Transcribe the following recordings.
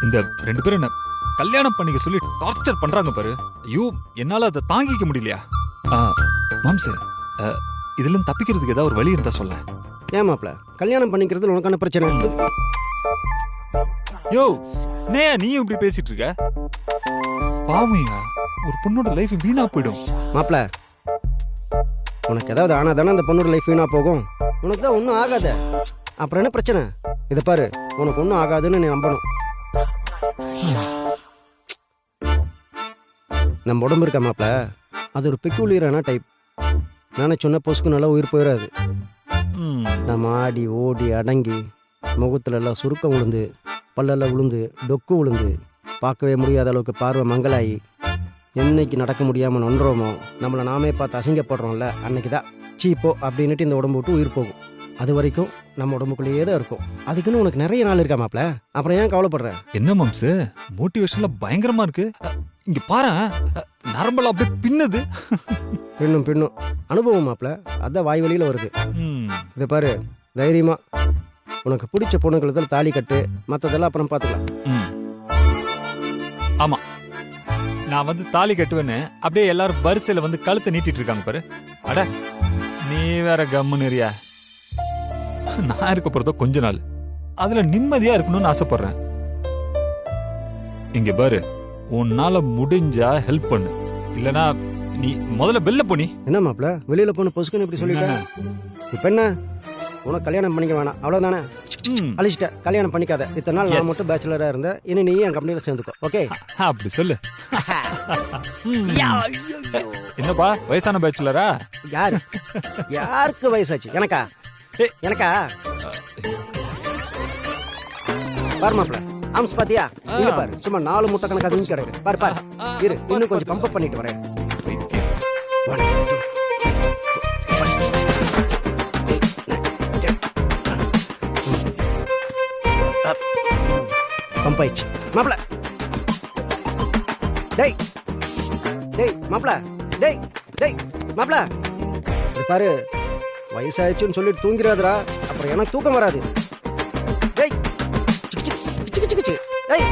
இந்த 2 பேரும் என்ன கல்யாணம் பண்ணிக்க சொல்லி டார்ச்சர் பண்றாங்க பாரு. ஐயோ, என்னால அதை தாங்கிக்க முடியலையா? மாம்சு, இதுல இருந்து தப்பிக்கிறதுக்கு ஏதாவது ஒரு வழி இருந்தா சொல்ல. ஏன் மாப்ள, கல்யாணம் பண்ணிக்கிறதுல உனக்கான பிரச்சனை? யோ, நீயும் இப்படி பேசிட்டு இருக்க? பாவமையா, ஒரு பொண்ணோட லைஃப் வீணா போயிடும். மாப்ள, உனக்கு ஏதாவது ஆனா தானே அந்த பொண்ணோட லைஃப் வீணா போகும். உனக்கு தான் ஒன்றும் ஆகாத, அப்புறம் என்ன பிரச்சனை? இதை பாரு, உனக்கு ஒன்றும் ஆகாதுன்னு நீ நம்பணும். நம்ம உடம்பு இருக்க மாப்ள, அது ஒரு பெக்குலியரான டைப். நானே சொன்ன பொசுக்கு நல்லா உயிர் போயிடாது. நம்ம ஆடி ஓடி அடங்கி முகத்துல எல்லாம் சுருக்கம் விழுந்து, பல்லெல்லாம் விழுந்து, டொக்கு விழுந்து, பார்க்கவே முடியாத அளவுக்கு பார்வை மங்களாயி, என்னைக்கு நடக்க முடியாமல் நொன்றோமோ, நம்மளை நாமே பார்த்து அசிங்கப்படுறோம்ல, அன்னைக்கு தான் சீப்போ அப்படின்னுட்டு இந்த உடம்பு விட்டு உயிர் போகும். அது வரைக்கும் நம்ம உடம்புக்குள்ளேயே தான் இருக்கும். அதுக்குன்னு உனக்கு நிறைய நாள் இருக்கா மாப்ள, அப்புறம் ஏன் கவலைப்படுற? என்ன மாம்சு, மோட்டிவேஷன்ல பயங்கரமா இருக்கு. இங்க பாரு, நரம்பெல்லாம் அப்படியே பின்னுது. பின்னும் அனுபவம் மாப்ள, அதான் வாய் வழியில வருது. இதை பாரு, தைரியமா உனக்கு பிடிச்ச பொண்ணுங்களுக்கு தாலி கட்டு, மற்றதெல்லாம் அப்புறம் பார்த்துக்கலாம். ஆமா, நான் வந்து தாலி கட்டுவேன்னு அப்படியே எல்லாரும் வரிசையில வந்து கழுத்தை நீட்டிட்டு இருக்காங்க பாரு. அட, நீ வேற கம்முன்னுறியா? நான் இருக்க போறதோ கொஞ்ச நாள், அதுல நிம்மதியா இருக்கணும்னு ஆசைப்படுறேன். இங்க பாரு, உன்னால முடிஞ்சா ஹெல்ப் பண்ணு, இல்லனா நீ முதல்ல வெளில போனி. என்ன மாப்ள, வெளியில போன பொசுக்குன்னு இப்படி சொல்லிட்டேன். இப்ப என்ன, உனக்கு கல்யாணம் பண்ணிக்க வேணாம் அவ்வளவுதானே? அழிச்சிட்ட, கல்யாணம் பண்ணிக்காத. இத்தனை நாள் நான் மட்டும் பேச்சுலரா இருந்தேன், இனி நீ என் கம்பெனியில சேர்ந்துக்கோ, ஓகே? அப்படி சொல்லு. என்னப்பா, வயசான பேச்சுலரா? யாருக்கு வயசாச்சு? எனக்கா? பாரு மாப்ள, ஆம்ஸ் பாத்தியா? இங்க பாரு, சும்மா 4 முட்டை கணக்கா வீங்கி கிடக்கு. பாரு இரு, இன்னும் கொஞ்சம் பம்ப் பண்ணிட்டு வரேன். பம்ப் ஆயிடுச்சு மாப்ள. டேய் மாப்ள, டேய் மாப்ள, இது பாரு, வயசாயிடுச்சுன்னு சொல்லிட்டு தூங்கிறாதரா, அப்புறம் எனக்கு தூக்கம் வராது. டேய், டேய்,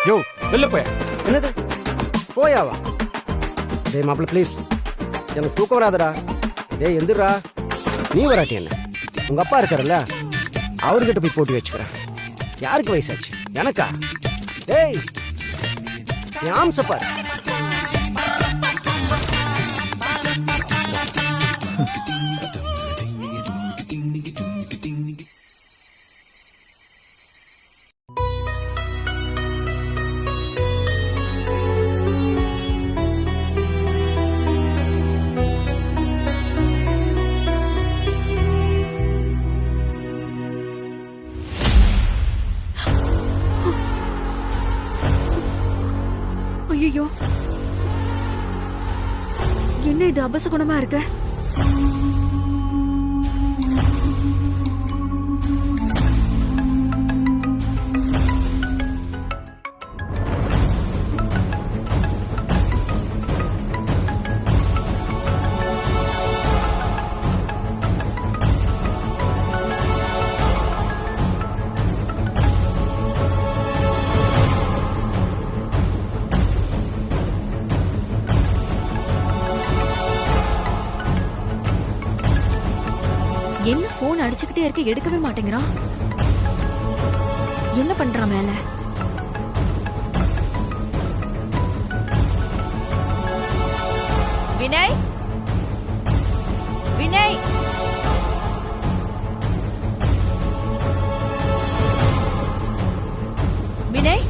யோ, வெளில போய். என்னது போயாவா? டேய் மாப்ள, ப்ளீஸ், எனக்கு தூக்கம் வராதடா. டேய் எந்திரா. நீ வராட்டி என்ன, உங்க அப்பா இருக்காருல்ல, அவர்கிட்ட போய் போட்டி வச்சுக்கிறேன். யாருக்கு வயசாச்சு? எனக்கா? டேய், என் ஆம்ச பாரு. ஐயோ, என்ன இது அபசகுணமா இருக்கு? என்ன போன் அடிச்சுக்கிட்டே இருக்க, எடுக்கவே மாட்டேங்கிறான். என்ன பண்றான் மேல? வினய், வினய், வினய்,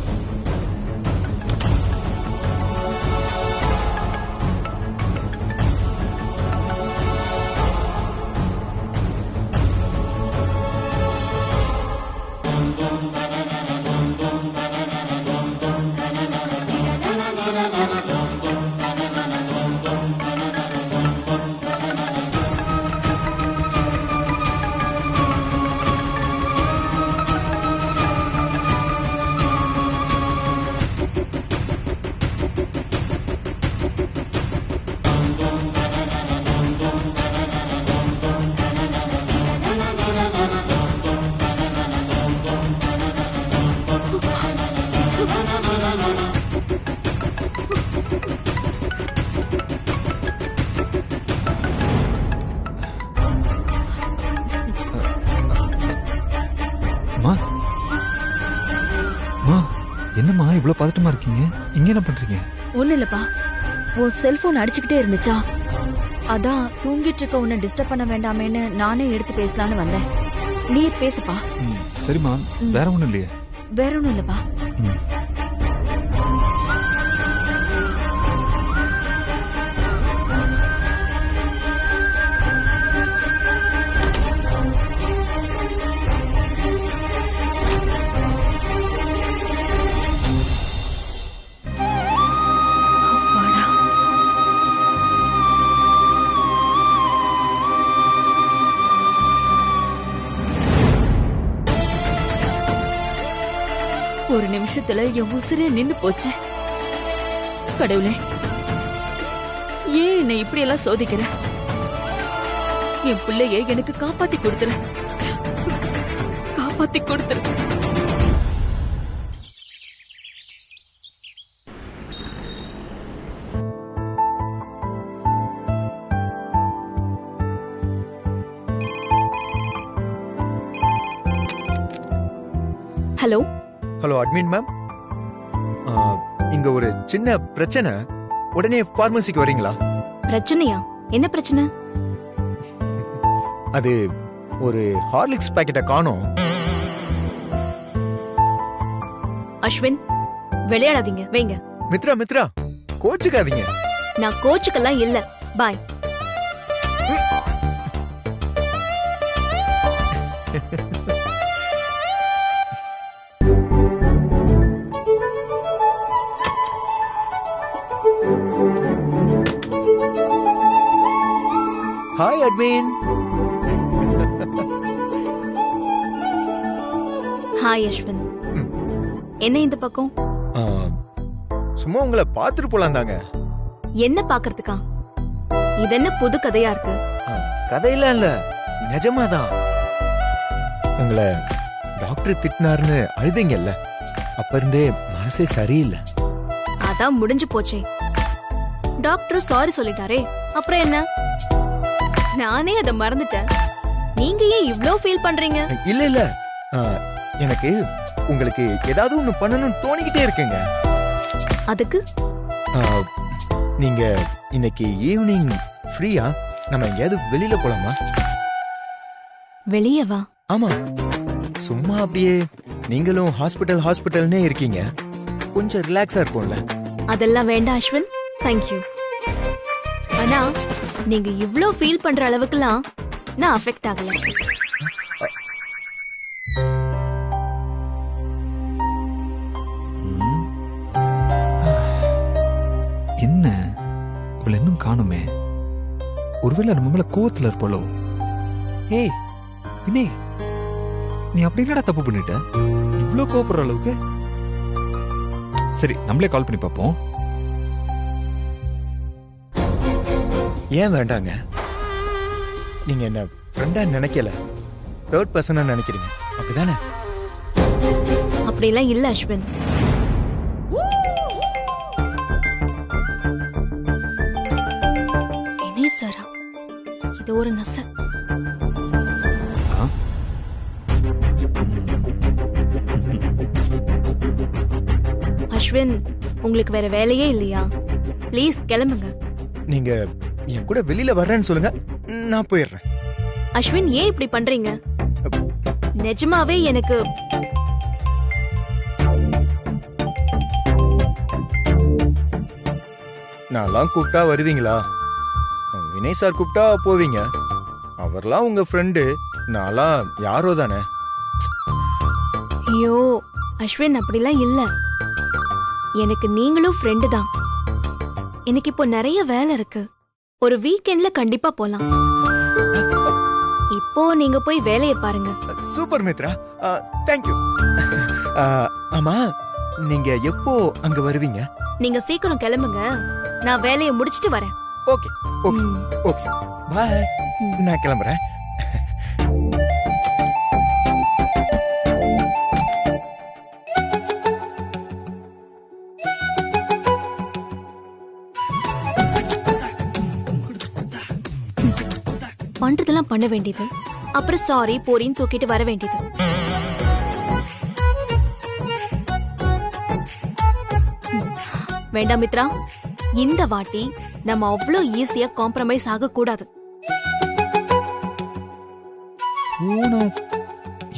அம்மா அம்மா, என்னம்மா இவ்வளவு பதட்டமா இருக்கீங்க? இங்க என்ன பண்றீங்க? ஒண்ணு இல்லப்பா, உன் செல்போன் அடிச்சுக்கிட்டே இருந்துச்சா, அதான் தூங்கிட்டு இருக்க உன்னை டிஸ்டர்ப் பண்ண வேண்டாமேன்னு நானே எடுத்து பேசலான்னு வந்தேன். நீ பேசுப்பா. சரிம்மா, வேற ஒண்ணும் இல்லையே? வேற ஒண்ணும் இல்லப்பா. ஒரு நிமிஷத்துல என் உசிரே நின்னு போச்சு. கடவுளே, ஏன் என்னை இப்படி எல்லாம் சோதிக்கிற? என் பிள்ளைய எனக்கு காப்பாத்தி கொடுத்துரு, காப்பாத்தி கொடுத்துரு. ஹலோ ஹலோ அட்மின் மேம், இங்க ஒரு சின்ன பிரச்சனை, உடனே பார்மசிக்கு வரீங்களா? பிரச்சனையா? என்ன பிரச்சனை? அது ஒரு ஹார்லிக்ஸ் பாக்கெட்டை காணோம். அஸ்வின், விளையாடாதீங்க, வைங்க. மித்ரா மித்ரா, கோச்சுக்காதீங்க. நான் கோச்சுக்கெல்லாம் இல்ல. Bye. Hi admin. Hi Ashwin. என்ன இந்த பக்கம்? சும்மா உங்களை பார்த்துட்டு போலாம் தாங்க. என்ன பாக்குறதுக்கா? இது என்ன புது கதையா இருக்கு? கதையெல்லாம் இல்ல, நிஜமாதான். உங்களை டாக்டர் திட்டினாருன்னு அழுதீங்கல்ல, அப்ப இருந்தே மனசே சரியில்லை. அதான் முடிஞ்சு போச்சே. டாக்டர் சாரி சொல்லிட்டாரே, அப்புறம் என்ன? நானே அதை மறந்துட்டேன். நீங்க ஏன் இவ்ளோ ஃபீல் பண்றீங்க? இல்ல இல்ல, எனக்கு உங்களுக்கு ஏதாவது ஒண்ணு பண்ணணும்னு தோணிக்கிட்டே இருக்குங்க. அதுக்கு நீங்க இன்னைக்கு ஈவினிங் ஃப்ரீயா? நம்ம எங்கேயாவது வெளியில போலாமா? வெளியே வா. ஆமா, சும்மா அப்படியே நீங்களும் ஹாஸ்பிட்டல்னே இருக்கீங்க, கொஞ்சம் ரிலாக்ஸா இருக்கும்ல. அதெல்லாம் வேண்டாம் அஸ்வின், தேங்க்யூ. ஆனா நீங்க இவ்ளோ ஃபீல் பண்ற அளவுக்குலாம் நான் அஃபெக்ட் ஆகல. என்ன இவள இன்னும் காணுமே? ஒருவேளை நம்ம மேல கோவத்துல இருப்பாளோ? ஏய் வினய், நீ அப்படி என்னடா தப்பு பண்ணிட்ட? இவ்ளோ கோவப்படுற அளவுக்கு? சரி, நம்மளே கால் பண்ணி பார்ப்போம். ஏன் வேண்டாங்க? நீங்க என்ன ஃப்ரெண்டா நினைக்கல, தேர்ட் பர்சனா நினைக்கிறீங்க, அப்படிதானே? அப்படிலாம் இல்ல அஸ்வின். வினய் சாரா, இது ஒரு நச. அஸ்வின், உங்களுக்கு வேற வேலையே இல்லையா? ப்ளீஸ் கிளம்புங்க. நீங்க என் கூட வெளியில வர்றேன்னு சொல்லுங்க, நான் போயிடுறேன். அஸ்வின், ஏன் இப்படி பண்றீங்க? நிஜமாவே எனக்கு நான்லாம் கூப்பிட்டா வருவீங்களா? வினய் சார் கூப்பிட்டா போவீங்க. அவர்லாம் உங்க ஃப்ரெண்டு, நான்லாம் யாரோ தானே. ஐயோ அஸ்வின், அப்படிலாம் இல்ல. எனக்கு நீங்களும் ஃப்ரெண்டு தான். எனக்கு இப்போ நிறைய வேலை இருக்கு. ஒரு வீக்கெண்ட்ல கண்டிப்பா போலாம். இப்போ நீங்க போய் வேலையை பாருங்க. Super Mitra, thank you. ஆமா, நீங்க எப்போ அங்க வருவீங்க? நீங்க சீக்கிரம் கிளம்புங்க, நான் வேலையை முடிச்சிட்டு வரேன். ஓகே ஓகே ஓகே, பாய். நான் கிளம்புறேன். பண்றதெல்லாம் பண்ண வேண்டியது, அப்புறம் சாரி போரின்னு தூக்கிட்டு வர வேண்டியது. வேண்டாம் மித்ரா, இந்த வாட்டி நம்ம அவ்வளோ ஈஸியா காம்ப்ரமைஸ் ஆக கூடாது. போன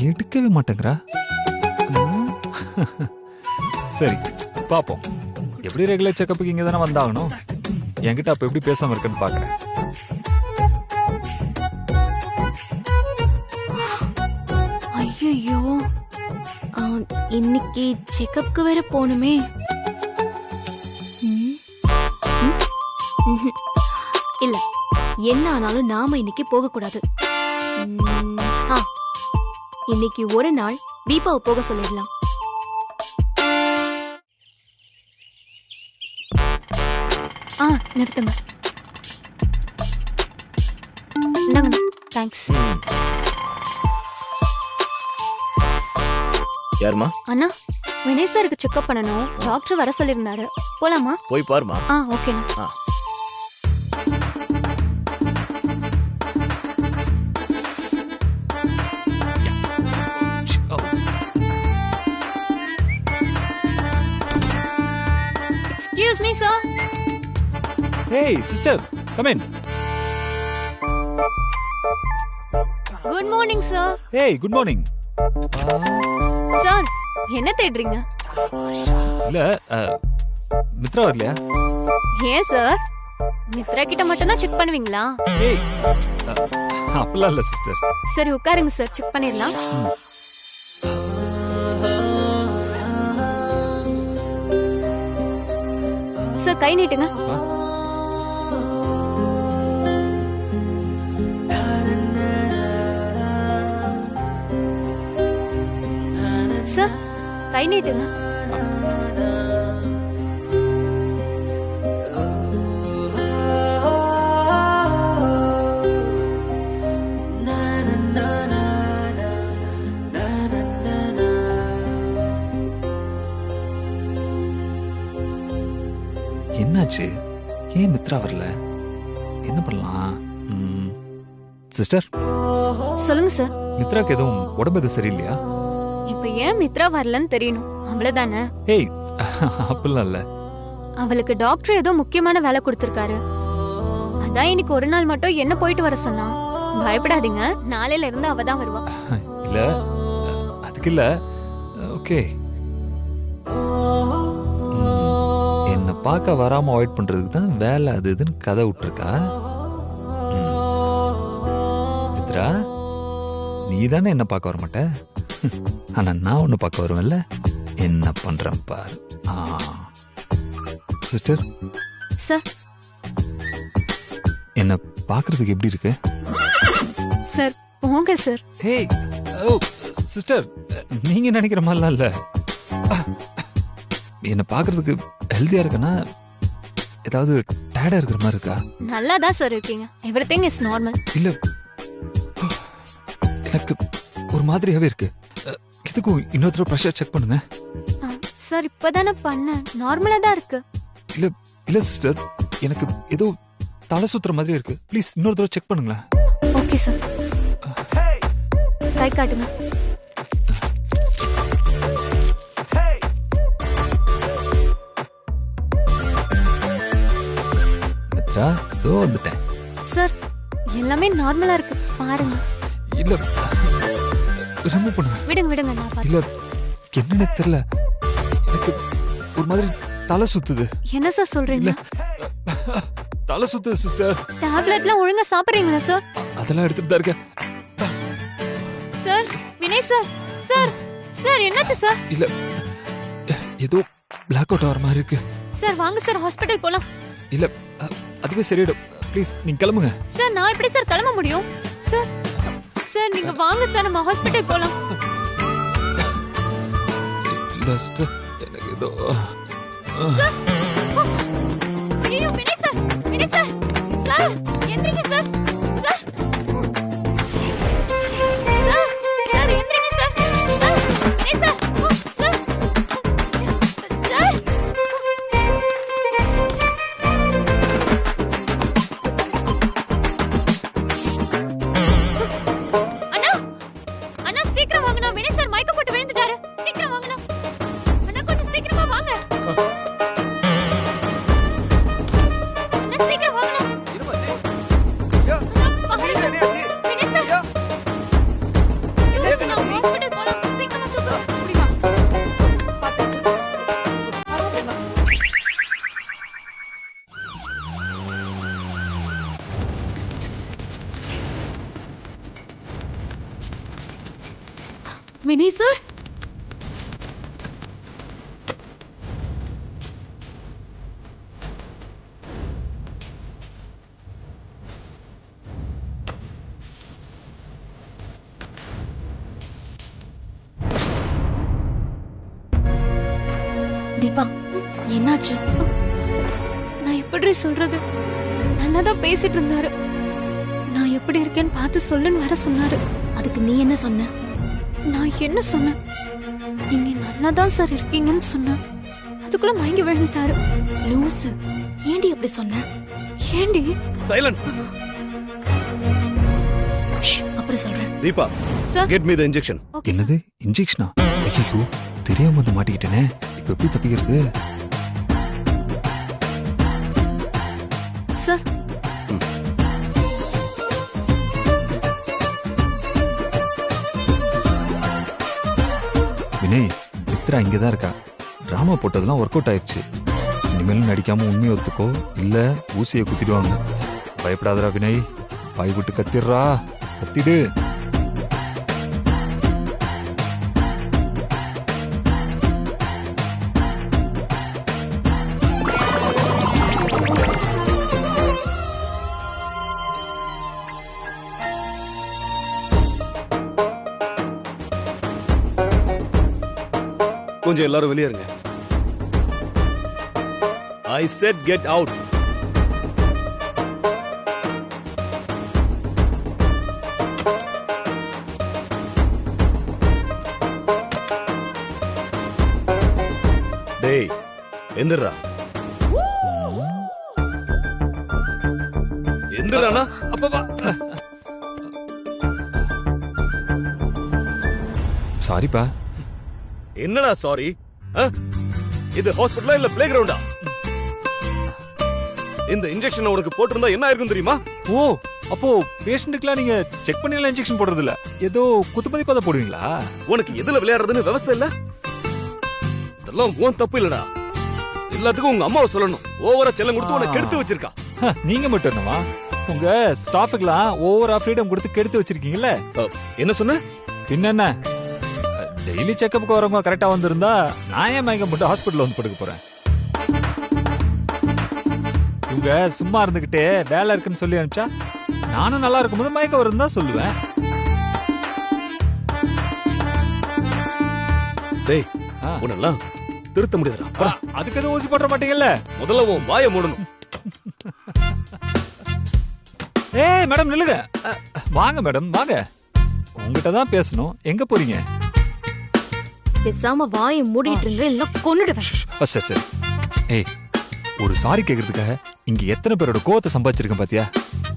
எடுக்கவே மாட்டேங்கிறா. சரி பாப்போம். எப்படி ரெகுலர் செக்கப்புக்கு இங்க தானே வந்தாகணும். என்கிட்ட அப்ப எப்படி பேசாம இருக்குன்னு பாக்குறேன். ஐயோ, இன்னைக்கு செக்கப்க்கு வேற போகணுமே. இல்ல, என்ன ஆனாலும் நாம இன்னைக்கு போக கூடாது. இன்னைக்கு ஒரு நாள் தீபாவை போக சொல்லிடலாம். நிறுத்துங்க. தேங்க்ஸ். யாருமா? அண்ணா, வினய் சாருக்கு செக்அப் பண்ணணும். டாக்டர் வர சொல்லிருந்தாரு. போலாமா? போய் பாருமா. ஓகேண்ணா. Excuse me, sir. Hey, sister, come in. Good morning, sir. Hey, good morning. Sir, என்ன தேடுறீங்க? இல்ல, மித்ரா வரலையா? ஏன் சார், மித்ரா கிட்ட மட்டும் தான் செக் பண்ணுவீங்களா? ஏய், அப்பலாம் இல்ல சிஸ்டர். சரி உட்காருங்க சார், செக் பண்ணிடலாம். சார் கை நீட்டுங்க. சார் கை நீட்டுங்க. என்னாச்சு? ஏன் மித்ரா வரல? என்ன பண்ணலாம்? சிஸ்டர், சொல்லுங்க சார். மித்ராக்கு எதுவும் உடம்பு எதுவும் சரியில்லையா? இப்ப ஏன் மித்ரா வரலன்னு தெரியணும், அவ்வளவுதானே? ஏய், அப்படிலாம் இல்ல. அவளுக்கு டாக்டர் ஏதோ முக்கியமான வேலை கொடுத்திருக்காரு. அதான் இன்னைக்கு ஒரு நாள் மட்டும் என்ன போயிட்டு வர சொன்னா. பயப்படாதீங்க, நாளையில இருந்து அவ தான் வருவா. இல்ல, அதுக்கு இல்ல. ஓகே, என்ன பார்க்க வராம அவாய்ட் பண்றதுக்கு தான் வேலை அது இதுன்னு கதை விட்டுருக்கா. மித்ரா, நீ தானே என்ன பார்க்க வர மாட்ட. ஆனா நான் ஒண்ணு பார்க்க வருவேன்ல. என்ன பண்றேன் பாரு. சிஸ்டர் சார், என்ன பார்க்கிறதுக்கு எப்படி இருக்கு? சார் போங்க சார். ஹேய், ஓ சிஸ்டர், நீங்க நினைக்கிற மாதிரிலாம் இல்ல. என்ன பார்க்கிறதுக்கு ஹெல்தியா இருக்கனா, ஏதாவது டயர்டா இருக்கிற மாதிரி இருக்கா? நல்லா தான் சார் இருக்கீங்க. Everything is normal. இல்ல, எனக்கு ஒரு மாதிரியாவே இருக்கு. இதுக்கும் இன்னொரு ப்ரெஷர் செக் பண்ணுங்க. சார் இப்பதானே பண்ண, நார்மலா தான் இருக்கு. இல்ல இல்ல சிஸ்டர், எனக்கு ஏதோ தலை சுத்துற மாதிரி இருக்கு. ப்ளீஸ் இன்னொரு தடவை செக் பண்ணுங்களேன். Okay sir. கை காட்டுங்க. மித்ரா, இதோ வந்துட்டேன். சார் எல்லாமே நார்மலா இருக்கு, பாருங்க. இல்ல, ரிமூவ் பண்ணுங்க. விடுங்க விடுங்க, நான் பாத்து. இல்ல, என்னன்னு தெரியல, எனக்கு ஒரு மாதிரி தலை சுத்துது. என்ன சார் சொல்றீங்க? தலை சுத்துது சிஸ்டர். டேப்லெட்லாம் ஒழுங்கா சாப்பிடுறீங்களா சார்? அதெல்லாம் எடுத்துட்டு தான் இருக்கேன். Sir, Vinay sir. Sir sir என்னாச்சு சார்? இல்ல, ஏதோ பிளாக் அவுட் ஆகிற மாதிரி இருக்கு. சார் வாங்க சார், ஹாஸ்பிடல் போலாம். இல்ல, அதுவே சரியிடும். ப்ளீஸ் நீங்க கிளம்புங்க. சார் நான் எப்படி சார் கிளம்ப முடியும்? சார் சார் நீங்க வாங்க சார், நம்ம ஹாஸ்பிடல் போலாம். இல்ல சிஸ்டர், எனக்கு ஏதோ ஐயோ Vinay sir, Vinay sir. Sir எந்திரிங்க சார். சார் சார் சார் எந்திரிங்க sir. Sir Vinay sir. Sir sir Deepa என்னாச்சு? நான் எப்படி சொல்றது? நல்லாதான் பேசிட்டு இருந்தாரு. நான் எப்படி இருக்கேன்னு பார்த்து சொல்லுன்னு வேற சொன்னாரு. அதுக்கு நீ என்ன சொன்ன? நான் என்ன சொன்னேன்? நீங்க நல்லாதான் சார் இருக்கீங்கன்னு சொன்னேன். அதுக்குள்ள மயங்கி விழுந்துட்டாரு. லூசு, ஏண்டி அப்படி சொன்ன? ஏண்டி? சைலன்ஸ். அப்படி சொல்றேன். Deepa, sir. Get me the injection. Okay sir. என்னது இன்ஜெக்ஷனா? ஐயோ, தெரியாம வந்து மாட்டிக்கிட்டேனே. இப்ப எப்படி தப்பிக்கிறது? சார். வினய், மித்ரா இங்கதான் இருக்கா. டிராமா போட்டதெல்லாம் ஒர்க் அவுட் ஆயிடுச்சு. இனிமேலும் நடிக்காம உண்மையை ஒத்துக்கோ, இல்ல ஊசியை குத்திடுவாங்க. பயப்படாதடா வினய், வாய் விட்டு கத்திடுறா, கத்திடு. கொஞ்சம் எல்லாரும் வெளியே இருங்க. ஐ செட் கெட் அவுட். டேய், எந்திரா. எந்திரானா? அப்பா, சாரிப்பா. என்னடா சாரி? இது ஹாஸ்பிடலா இல்ல பிளே கிரவுண்டா? இந்த இன்ஜெக்ஷன் உனக்கு போட்டிருந்தா என்ன ஆயிருக்கும் தெரியுமா? ஓ, அப்போ பேஷண்ட்டுக்குலாம் நீங்க செக் பண்ணிலாம் இன்ஜெக்ஷன் போடுறது இல்ல, ஏதோ குத்துமதி பத போடுவீங்களா? உனக்கு எதுல விளையாடுறதுன்னு விவசாயம் இல்ல? இதெல்லாம் உன் தப்பு இல்லடா. எல்லாத்துக்கும் உங்க அம்மாவை சொல்லணும். ஓவரா செல்லம் கொடுத்து உனக்கு கெடுத்து வச்சிருக்கா. நீங்க மட்டும் என்னவா, உங்க ஸ்டாஃபுக்குலாம் ஓவரா ஃப்ரீடம் கொடுத்து கெடுத்து வச்சிருக்கீங்கல்ல? என்ன சொன்ன? பின்ன டெய்லி செக்கப்புக்கு வரவங்க கரெக்டா வந்திருந்தா நான் ஏன் மயக்கம் போட்டு ஹாஸ்பிட்டல் வந்து படுக்க போறேன்? இவங்க சும்மா இருந்துகிட்டே வேலை இருக்குன்னு சொல்லி அனுப்பிச்சா நானும் நல்லா இருக்கும்போது மயக்கம் வரும் தான் சொல்லுவேன். டேய், உன்னெல்லாம் திருத்த முடியாதுடா. அதுக்கு எதுவும் ஊசி போட மாட்டீங்கல்ல? முதல்ல உன் வாயை மூடணும். ஏய் மேடம் நில்லுங்க. வாங்க மேடம் வாங்க, உங்ககிட்ட தான் பேசணும். எங்க போறீங்க? பேசாம வாயை மூடிட்டு இருங்க, இல்ல கொன்னுடுவேன். சரி சரி. ஏய், ஒரு சாரி கேக்குறதுக்காக இங்க எத்தனை பேரோட கோவத்தை சம்பாதிச்சிருக்கேன் பாத்தியா?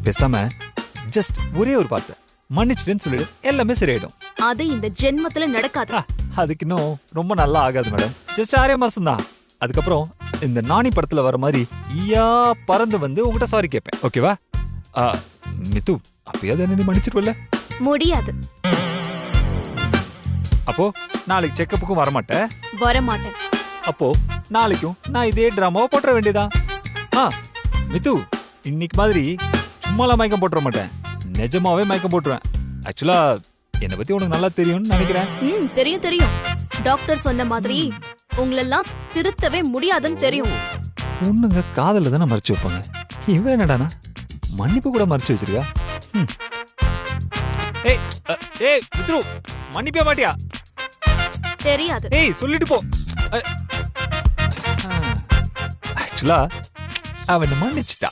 பேசாம ஜஸ்ட் ஒரே ஒரு வார்த்தை மன்னிச்சிட்டேன்னு சொல்லிடு, எல்லாமே சரியாயிடும். அது இந்த ஜென்மத்துல நடக்காது. அதுக்கு இன்னும் ரொம்ப நல்லா ஆகாது மேடம். ஜஸ்ட் 6 மாசம் தான். அதுக்கப்புறம் இந்த நானி படத்துல வர மாதிரி ஈயா பறந்து வந்து உங்ககிட்ட சாரி கேட்பேன். ஓகேவா? மித்து, அப்பயாவது என்ன நீ மன்னிச்சிருவல்ல? முடியாது. அப்போ நாளைக்கு செக்கப்புக்கும் வரமாட்டேன்? வரமாட்டேன். அப்போ நாளைக்கும் நான் இதே டிராமாவை போட்டுற வேண்டியதான். மித்து, இன்னைக்கு மாதிரி சும்மாலாம் மயக்கம் போட்டுற மாட்டேன், நிஜமாவே மயக்கம் போட்டுருவேன். ஆக்சுவலா என்னை பத்தி உனக்கு நல்லா தெரியும்னு நினைக்கிறேன். தெரியும் தெரியும். டாக்டர் சொன்ன மாதிரி உங்களெல்லாம் திருத்தவே முடியாதுன்னு தெரியும். பொண்ணுங்க காதல தானே மறைச்சு வைப்பாங்க, இவன் என்னடானா மன்னிப்பு கூட மறைச்சு வச்சிருக்கா. ஏய் ஏய் மித்ரு, மன்னிப்பே மாட்டியா? தெரியாது. ஏய் சொல்லிட்டு போ. ஆக்சுவலா அவன் மன்னிச்சிட்டா.